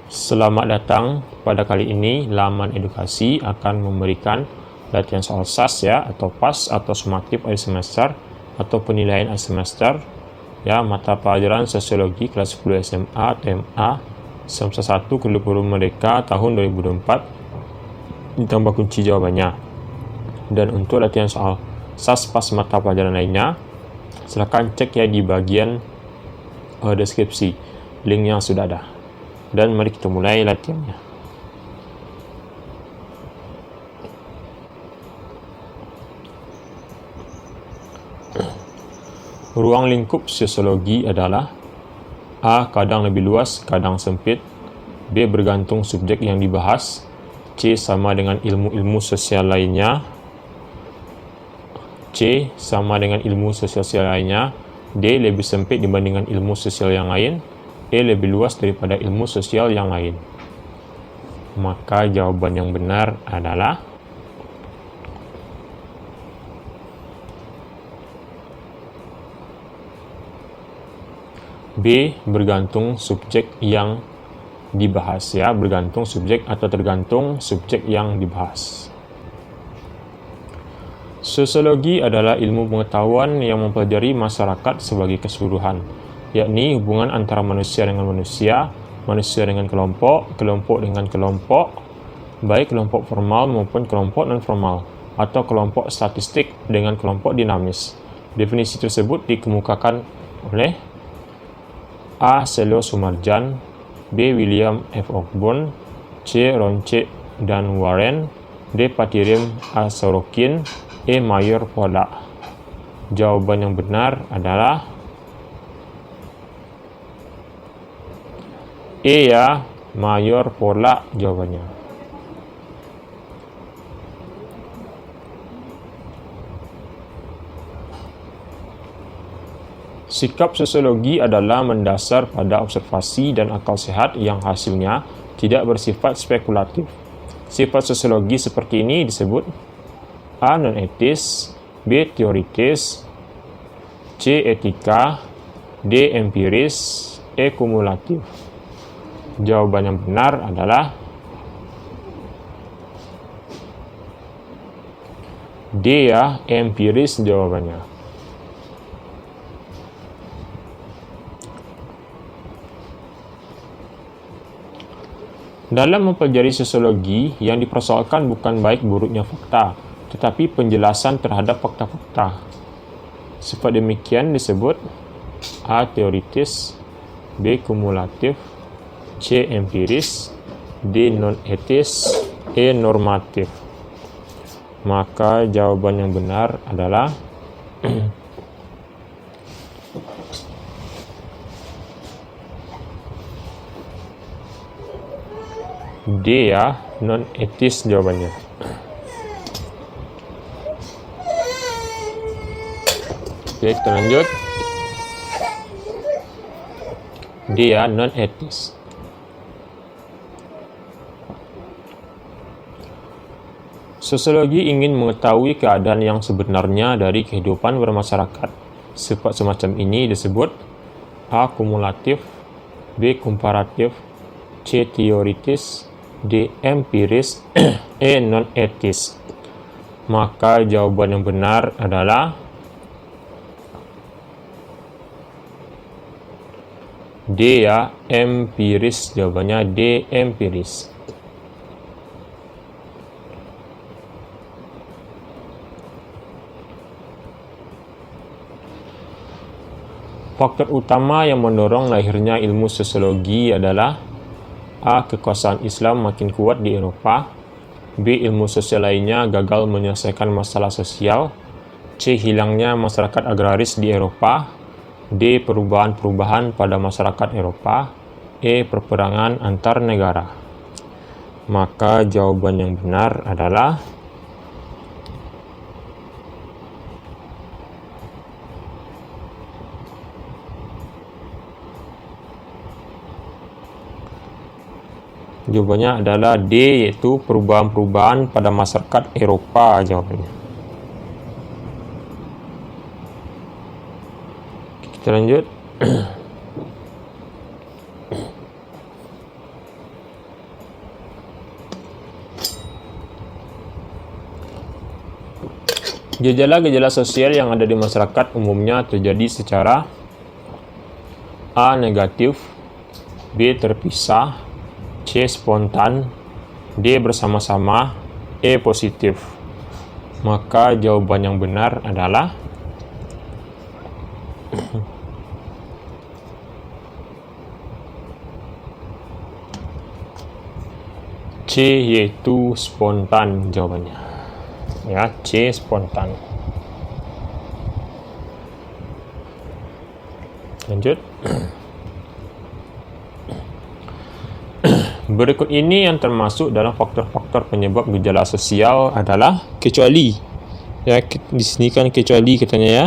Selamat datang. Pada kali ini, laman edukasi akan memberikan latihan soal SAS ya, atau PAS atau sumatif akhir semester atau penilaian akhir semester ya, mata pelajaran sosiologi kelas 10 SMA atau MA semester 1 Kurikulum Merdeka tahun 2024 ditambah kunci jawabannya. Dan untuk latihan soal SAS PAS mata pelajaran lainnya, silakan cek ya di bagian deskripsi link yang sudah ada. Dan mari kita mulai latihannya. Ruang lingkup sosiologi adalah A. Kadang lebih luas, kadang sempit. B. Bergantung subjek yang dibahas. C. Sama dengan ilmu-ilmu sosial lainnya. C. Sama dengan ilmu sosial lainnya. D. Lebih sempit dibandingkan ilmu sosial yang lain. E. Lebih luas daripada ilmu sosial yang lain. Maka jawaban yang benar adalah B. Bergantung subjek yang dibahas ya, bergantung subjek atau tergantung subjek yang dibahas. Sosiologi adalah ilmu pengetahuan yang mempelajari masyarakat sebagai keseluruhan, yakni hubungan antara manusia dengan manusia, manusia dengan kelompok, kelompok dengan kelompok, baik kelompok formal maupun kelompok non-formal, atau kelompok statistik dengan kelompok dinamis. Definisi tersebut dikemukakan oleh A. Selo Sumarjan, B. William F. Ogburn, C. Ronche dan Warren, D. Patirim A. Sorokin, E. Mayor Pola. Jawaban yang benar adalah E ya, Mayor Pola jawabannya. Sikap sosiologi adalah mendasar pada observasi dan akal sehat yang hasilnya tidak bersifat spekulatif. Sifat sosiologi seperti ini disebut A. Non-etis, B. Teoritis, C. Etika, D. Empiris, E. Kumulatif. Jawaban yang benar adalah D ya, empiris jawabannya. Dalam mempelajari sosiologi, yang dipersoalkan bukan baik buruknya fakta, tetapi penjelasan terhadap fakta-fakta. Sifat demikian disebut A. Teoritis, B. Kumulatif, C. Empiris, D. Non-etis, E. Normatif. Maka jawaban yang benar adalah D ya, non-etis jawabannya. Oke, kita lanjut. D ya, non-etis. Sosiologi ingin mengetahui keadaan yang sebenarnya dari kehidupan bermasyarakat. Sifat semacam ini disebut A. Kumulatif, B. Komparatif, C. Teoritis, D. Empiris, E. Non-etis. Maka jawaban yang benar adalah D ya, empiris jawabannya, D. Empiris. Faktor utama yang mendorong lahirnya ilmu sosiologi adalah A. Kekuasaan Islam makin kuat di Eropa, B. Ilmu sosial lainnya gagal menyelesaikan masalah sosial, C. Hilangnya masyarakat agraris di Eropa, D. Perubahan-perubahan pada masyarakat Eropa, E. Perperangan antar negara. Maka jawaban yang benar adalah jawabannya adalah D, yaitu perubahan-perubahan pada masyarakat Eropa jawabannya. Kita lanjut. Gejala-gejala sosial yang ada di masyarakat umumnya terjadi secara A. Negatif, B. Terpisah, C. Spontan, D. Bersama-sama, E. Positif. Maka jawaban yang benar adalah C, yaitu spontan jawabannya. Ya, C, spontan. Lanjut. Berikut ini yang termasuk dalam faktor-faktor penyebab gejala sosial adalah kecuali. Ya, di sini kan kecuali katanya ya.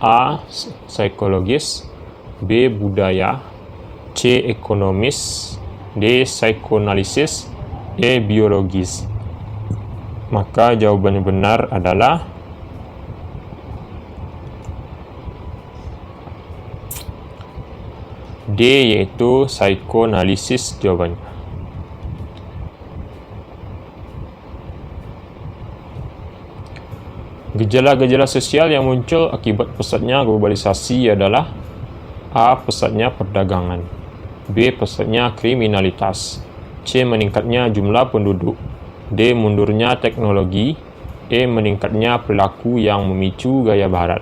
A. Psikologis, B. Budaya, C. Ekonomis, D. Psikoanalisis, E. Biologis. Maka jawaban yang benar adalah D, yaitu psikoanalisis jawabannya. Gejala-gejala sosial yang muncul akibat pesatnya globalisasi adalah A. Pesatnya perdagangan, B. Pesatnya kriminalitas, C. Meningkatnya jumlah penduduk, D. Mundurnya teknologi, E. Meningkatnya perilaku yang memicu gaya barat.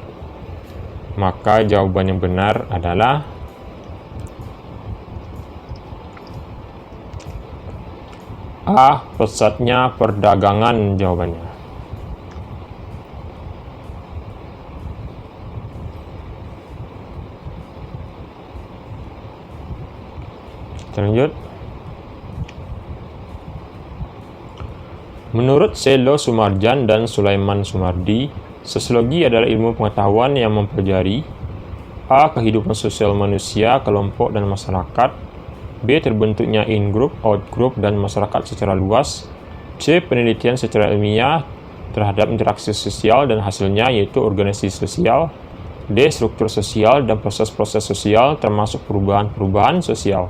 Maka jawaban yang benar adalah A. Pesatnya perdagangan jawabannya. Lanjut. Menurut Selo Sumarjan dan Sulaiman Sumardi, sosiologi adalah ilmu pengetahuan yang mempelajari A. Kehidupan sosial manusia, kelompok, dan masyarakat, B. Terbentuknya in-group, out-group, dan masyarakat secara luas, C. Penelitian secara ilmiah terhadap interaksi sosial dan hasilnya, yaitu organisasi sosial, D. Struktur sosial dan proses-proses sosial termasuk perubahan-perubahan sosial,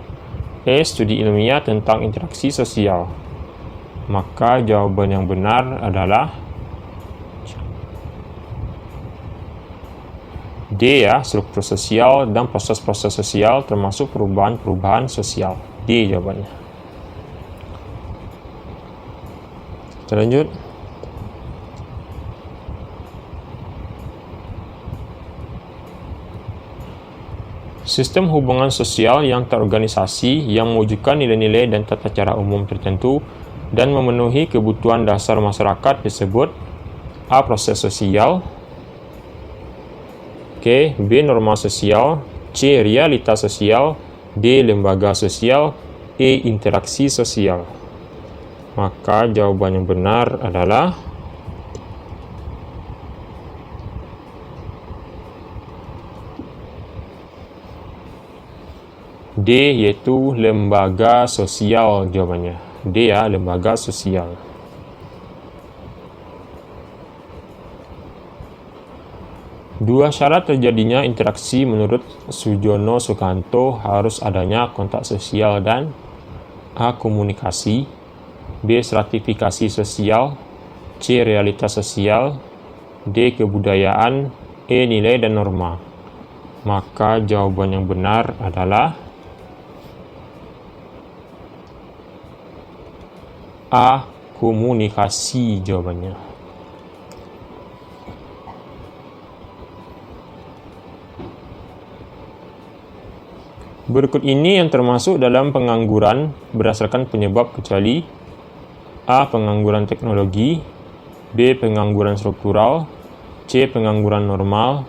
E. Studi ilmiah tentang interaksi sosial. Maka jawaban yang benar adalah D, ya, struktur sosial dan proses-proses sosial termasuk perubahan-perubahan sosial. D jawabannya. Kita lanjut. Sistem hubungan sosial yang terorganisasi yang mewujudkan nilai-nilai dan tata cara umum tertentu dan memenuhi kebutuhan dasar masyarakat disebut A. Proses sosial, B. Norma sosial, C. Realitas sosial, D. Lembaga sosial, E. Interaksi sosial. Maka jawaban yang benar adalah D, yaitu lembaga sosial jawabannya. D, ya, lembaga sosial. Dua syarat terjadinya interaksi menurut Sujono Sukanto harus adanya kontak sosial dan A. Komunikasi, B. Stratifikasi sosial, C. Realitas sosial, D. Kebudayaan, E. Nilai dan norma. Maka jawaban yang benar adalah A. Komunikasi jawabannya. Berikut ini yang termasuk dalam pengangguran berdasarkan penyebab kecuali A. Pengangguran teknologi, B. Pengangguran struktural, C. Pengangguran normal,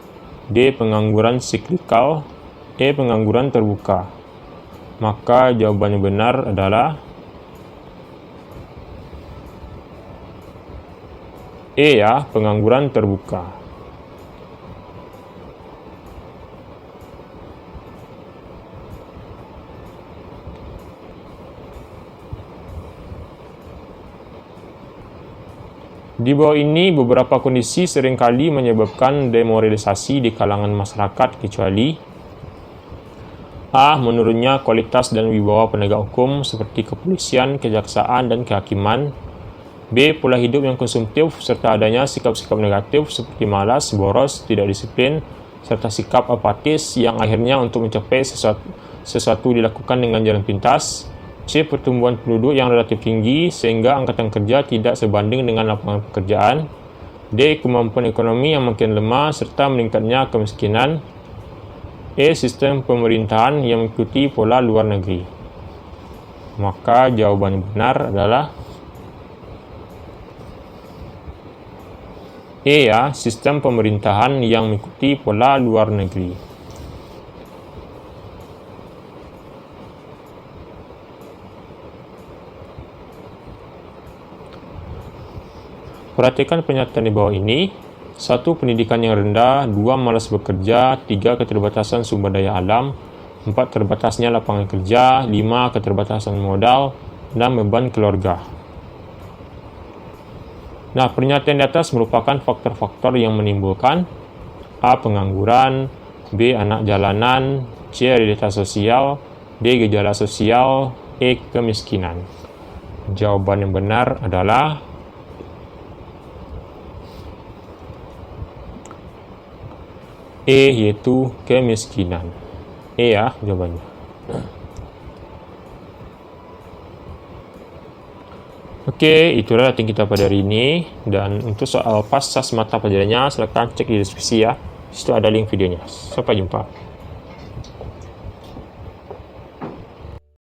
D. Pengangguran siklikal, E. Pengangguran terbuka. Maka jawaban yang benar adalah E, ya, pengangguran terbuka. Di bawah ini beberapa kondisi seringkali menyebabkan demoralisasi di kalangan masyarakat kecuali A. Menurunnya kualitas dan wibawa penegak hukum seperti kepolisian, kejaksaan, dan kehakiman, B. Pola hidup yang konsumtif serta adanya sikap-sikap negatif seperti malas, boros, tidak disiplin, serta sikap apatis yang akhirnya untuk mencapai sesuatu dilakukan dengan jalan pintas. C. Pertumbuhan penduduk yang relatif tinggi sehingga angkatan kerja tidak sebanding dengan lapangan pekerjaan. D. Kemampuan ekonomi yang makin lemah serta meningkatnya kemiskinan. E. Sistem pemerintahan yang mengikuti pola luar negeri. Maka jawaban yang benar adalah E ya, sistem pemerintahan yang mengikuti pola luar negeri. Perhatikan pernyataan di bawah ini. 1. Pendidikan yang rendah. 2. Malas bekerja. 3. Keterbatasan sumber daya alam. 4. Terbatasnya lapangan kerja. 5. Keterbatasan modal. 6. Beban keluarga. Nah, pernyataan di atas merupakan faktor-faktor yang menimbulkan A. Pengangguran, B. Anak jalanan, C. Realitas sosial, D. Gejala sosial, E. Kemiskinan. Jawaban yang benar adalah E, yaitu kemiskinan. E ya jawabannya. Oke, itulah latihan kita pada hari ini. Dan untuk soal pasas mata pelajarannya, silahkan cek di deskripsi ya. Di situ ada link videonya. Sampai jumpa.